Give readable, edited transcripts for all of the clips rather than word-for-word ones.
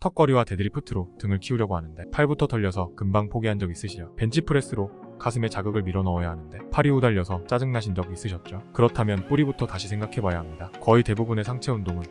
턱걸이와 데드리프트로 등을 키우려고 하는데 팔부터 털려서 금방 포기한 적 있으시죠? 벤치프레스로 가슴에 자극을 밀어 넣어야 하는데 팔이 후달려서 짜증나신 적 있으셨죠? 그렇다면 뿌리부터 다시 생각해봐야 합니다. 거의 대부분의 상체 운동은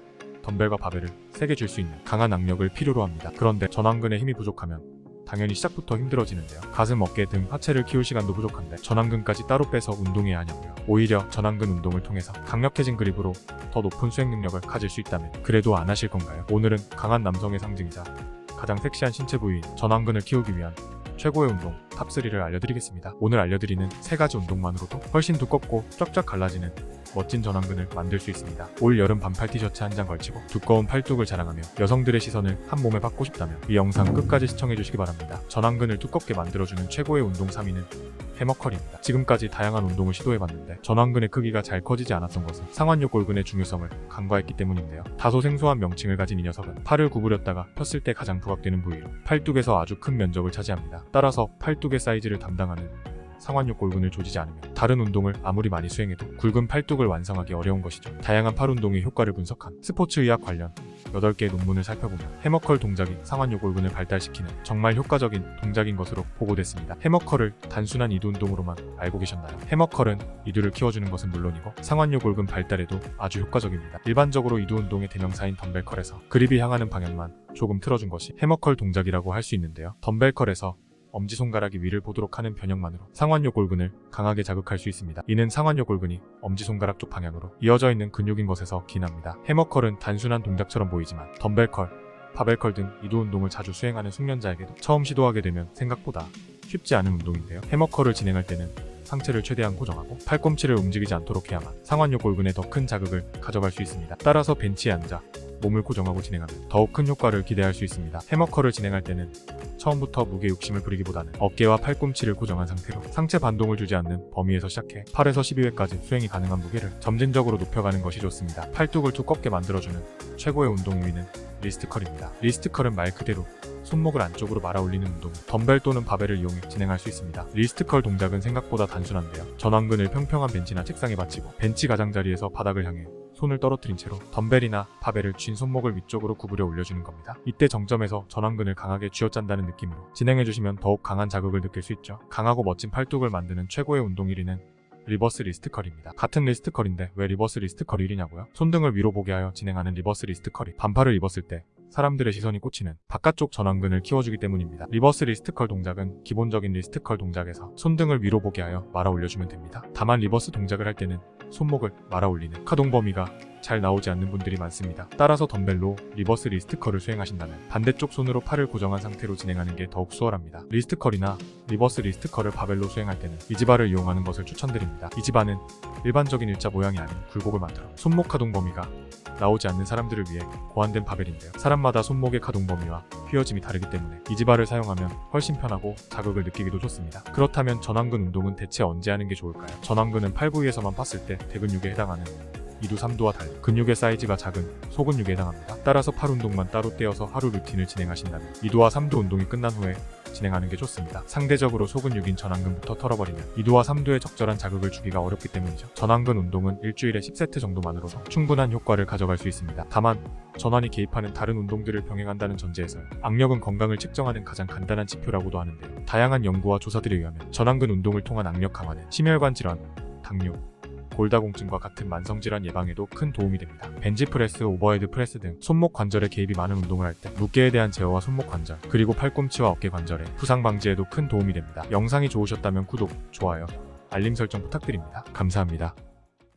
덤벨과 바벨을 세게 줄 수 있는 강한 악력을 필요로 합니다. 그런데 전완근에 힘이 부족하면 당연히 시작부터 힘들어지는데요. 가슴, 어깨 등 하체를 키울 시간도 부족한데 전완근까지 따로 빼서 운동해야 하냐고요. 오히려 전완근 운동을 통해서 강력해진 그립으로 더 높은 수행 능력을 가질 수 있다면 그래도 안 하실 건가요? 오늘은 강한 남성의 상징이자 가장 섹시한 신체 부위인 전완근을 키우기 위한 최고의 운동 탑3를 알려드리겠습니다. 오늘 알려드리는 3가지 운동만으로도 훨씬 두껍고 쫙쫙 갈라지는 멋진 전완근을 만들 수 있습니다. 올 여름 반팔 티셔츠 한 장 걸치고 두꺼운 팔뚝을 자랑하며 여성들의 시선을 한 몸에 받고 싶다면 이 영상 끝까지 시청해주시기 바랍니다. 전완근을 두껍게 만들어주는 최고의 운동 3위는 해머컬입니다. 지금까지 다양한 운동을 시도해봤는데 전완근의 크기가 잘 커지지 않았던 것은 상완요 골근의 중요성을 간과했기 때문인데요. 다소 생소한 명칭을 가진 이 녀석은 팔을 구부렸다가 폈을 때 가장 부각되는 부위로 팔뚝에서 아주 큰 면적을 차지합니다. 따라서 팔뚝의 사이즈를 담당하는 상완요 골근을 조지지 않으면 다른 운동을 아무리 많이 수행해도 굵은 팔뚝을 완성하기 어려운 것이죠. 다양한 팔 운동의 효과를 분석한 스포츠의학 관련 8개의 논문을 살펴보면 해머컬 동작이 상완요 골근을 발달시키는 정말 효과적인 동작인 것으로 보고됐습니다. 해머컬을 단순한 이두 운동으로만 알고 계셨나요? 해머컬은 이두를 키워주는 것은 물론이고 상완요 골근 발달에도 아주 효과적입니다. 일반적으로 이두 운동의 대명사인 덤벨컬에서 그립이 향하는 방향만 조금 틀어준 것이 해머컬 동작이라고 할 수 있는데요. 덤벨컬에서 엄지손가락이 위를 보도록 하는 변형만으로 상완요 골근을 강하게 자극할 수 있습니다. 이는 상완요 골근이 엄지손가락 쪽 방향으로 이어져 있는 근육인 것에서 기인합니다. 해머컬은 단순한 동작처럼 보이지만 덤벨컬, 바벨컬 등 이두 운동을 자주 수행하는 숙련자에게도 처음 시도하게 되면 생각보다 쉽지 않은 운동인데요. 해머컬을 진행할 때는 상체를 최대한 고정하고 팔꿈치를 움직이지 않도록 해야만 상완요 골근에 더 큰 자극을 가져갈 수 있습니다. 따라서 벤치에 앉아 몸을 고정하고 진행하면 더욱 큰 효과를 기대할 수 있습니다. 해머컬을 진행할 때는 처음부터 무게 욕심을 부리기보다는 어깨와 팔꿈치를 고정한 상태로 상체 반동을 주지 않는 범위에서 시작해 8에서 12회까지 수행이 가능한 무게를 점진적으로 높여가는 것이 좋습니다. 팔뚝을 두껍게 만들어주는 최고의 운동 2위는 리스트컬입니다. 리스트컬은 말 그대로 손목을 안쪽으로 말아 올리는 운동, 덤벨 또는 바벨을 이용해 진행할 수 있습니다. 리스트컬 동작은 생각보다 단순한데요. 전완근을 평평한 벤치나 책상에 받치고 벤치 가장자리에서 바닥을 향해 손을 떨어뜨린 채로 덤벨이나 바벨을 쥔 손목을 위쪽으로 구부려 올려주는 겁니다. 이때 정점에서 전완근을 강하게 쥐어짠다는 느낌으로 진행해주시면 더욱 강한 자극을 느낄 수 있죠. 강하고 멋진 팔뚝을 만드는 최고의 운동 1위는 리버스 리스트컬입니다. 같은 리스트컬인데 왜 리버스 리스트컬 1위냐고요? 손등을 위로 보게 하여 진행하는 리버스 리스트컬이 반팔을 입었을 때 사람들의 시선이 꽂히는 바깥쪽 전완근을 키워주기 때문입니다. 리버스 리스트컬 동작은 기본적인 리스트컬 동작에서 손등을 위로 보게 하여 말아 올려주면 됩니다. 다만 리버스 동작을 할 때는 손목을 말아 올리는 가동 범위가 잘 나오지 않는 분들이 많습니다. 따라서 덤벨로 리버스 리스트컬을 수행하신다면 반대쪽 손으로 팔을 고정한 상태로 진행하는 게 더욱 수월합니다. 리스트컬이나 리버스 리스트컬을 바벨로 수행할 때는 이지바를 이용하는 것을 추천드립니다. 이지바는 일반적인 일자 모양이 아닌 굴곡을 만들어 손목 가동 범위가 나오지 않는 사람들을 위해 고안된 바벨인데요. 사람마다 손목의 가동 범위와 휘어짐이 다르기 때문에 이지바를 사용하면 훨씬 편하고 자극을 느끼기도 좋습니다. 그렇다면 전완근 운동은 대체 언제 하는 게 좋을까요? 전완근은 팔 부위에서만 봤을 때 대근육에 해당하는 2두 3두와 달리 근육의 사이즈가 작은 소근육에 해당합니다. 따라서 팔 운동만 따로 떼어서 하루 루틴을 진행하신다면 2두와 3두 운동이 끝난 후에 진행하는 게 좋습니다. 상대적으로 소근육인 전완근부터 털어버리면 2두와 3두에 적절한 자극을 주기가 어렵기 때문이죠. 전완근 운동은 일주일에 10세트 정도만으로도 충분한 효과를 가져갈 수 있습니다. 다만 전완이 개입하는 다른 운동들을 병행한다는 전제에서요. 악력은 건강을 측정하는 가장 간단한 지표라고도 하는데요. 다양한 연구와 조사들에 의하면 전완근 운동을 통한 악력 강화는 심혈관 질환, 당뇨, 골다공증과 같은 만성질환 예방에도 큰 도움이 됩니다. 벤치프레스, 오버헤드 프레스 등 손목 관절에 개입이 많은 운동을 할 때 무게에 대한 제어와 손목 관절, 그리고 팔꿈치와 어깨 관절의 부상 방지에도 큰 도움이 됩니다. 영상이 좋으셨다면 구독, 좋아요, 알림 설정 부탁드립니다. 감사합니다.